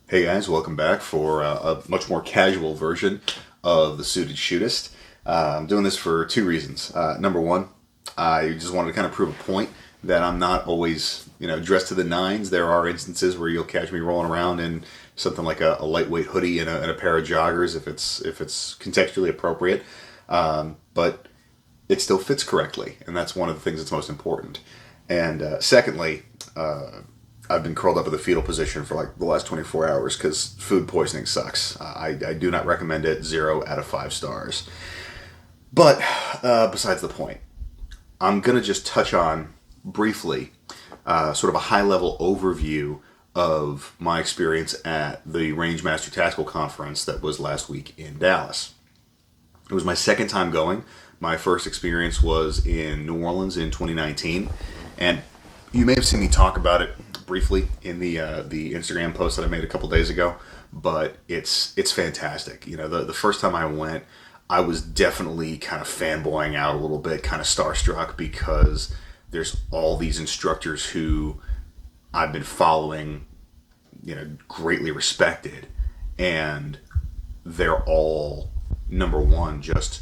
Hey guys, welcome back for a much more casual version of the Suited Shootist. I'm doing this for two reasons. Number one, I just wanted to kind of prove a point that I'm not always, dressed to the nines. There are instances where you'll catch me rolling around in something like a lightweight hoodie and a pair of joggers if it's contextually appropriate. But it still fits correctly, and that's one of the things that's most important. And secondly, I've been curled up in the fetal position for like the last 24 hours because food poisoning sucks. I do not recommend it. 0 out of 5 stars. But besides the point, I'm going to just touch on briefly sort of a high level overview of my experience at the Rangemaster Tactical Conference that was last week in Dallas. It was my second time going. My first experience was in New Orleans in 2019, and you may have seen me talk about it briefly in the Instagram post that I made a couple days ago. But it's fantastic. The first time I went, I was definitely kind of fanboying out a little bit, kind of starstruck because there's all these instructors who I've been following, greatly respected, and they're all number one just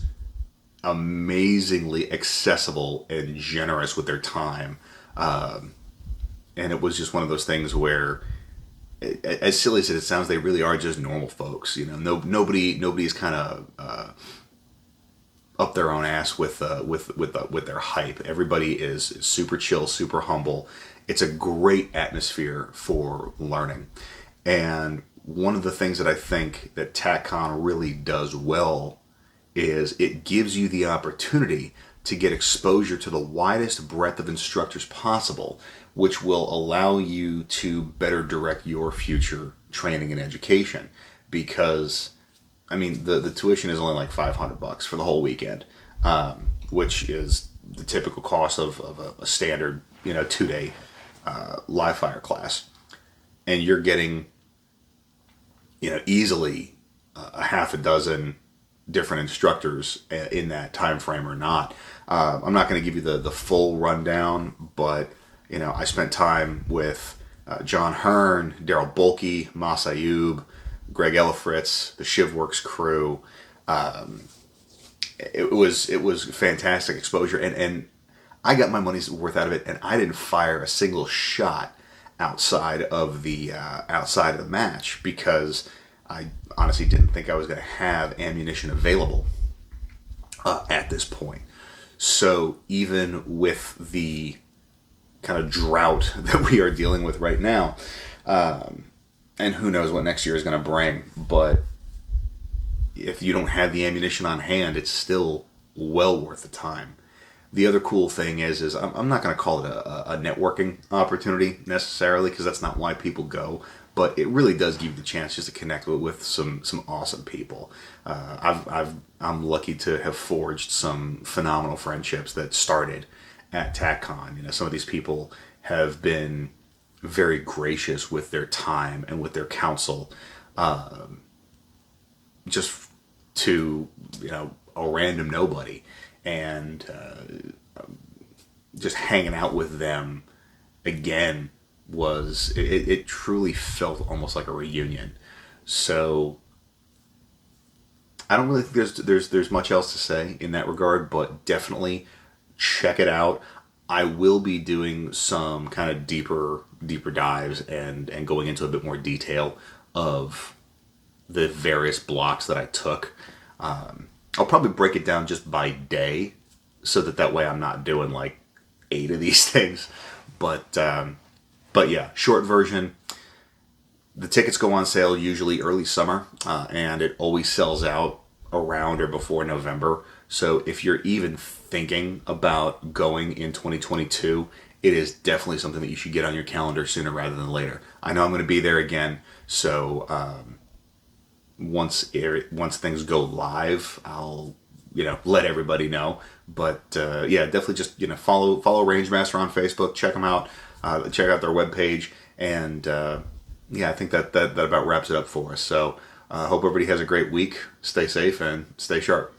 amazingly accessible and generous with their time. And it was just one of those things where, as silly as it sounds, they really are just normal folks. Nobody's kind of up their own ass with their hype. Everybody is super chill, super humble. It's a great atmosphere for learning. And one of the things that I think that Tac-Con really does well is it gives you the opportunity to get exposure to the widest breadth of instructors possible, which will allow you to better direct your future training and education. Because, the tuition is only like $500 for the whole weekend, which is the typical cost of a standard, 2-day live fire class. And you're getting, easily a half a dozen different instructors in that time frame or not. I'm not going to give you the full rundown, but I spent time with John Hearn, Daryl Bulkey, Mas Ayub, Greg Elifritz, the Shivworks crew. It was fantastic exposure, and I got my money's worth out of it, and I didn't fire a single shot outside of the match because I honestly didn't think I was going to have ammunition available at this point. So even with the kind of drought that we are dealing with right now, and who knows what next year is going to bring, but if you don't have the ammunition on hand, it's still well worth the time. The other cool thing is I'm not going to call it a networking opportunity necessarily, because that's not why people go, but it really does give you the chance just to connect with some awesome people. I'm lucky to have forged some phenomenal friendships that started at Tac-Con. Some of these people have been very gracious with their time and with their counsel, just to a random nobody, and just hanging out with them again was it truly felt almost like a reunion. So I don't really think there's much else to say in that regard, but definitely check it out. I will be doing some kind of deeper dives and going into a bit more detail of the various blocks that I took. I'll probably break it down just by day, so that way I'm not doing like 8 of these things. But yeah, short version. The tickets go on sale usually early summer, and it always sells out around or before November. So if you're even thinking about going in 2022, it is definitely something that you should get on your calendar sooner rather than later. I know I'm going to be there again, so once things go live, I'll let everybody know. But yeah, definitely just follow Rangemaster on Facebook, check them out, check out their webpage, and yeah, I think that about wraps it up for us. So I hope everybody has a great week. Stay safe and stay sharp.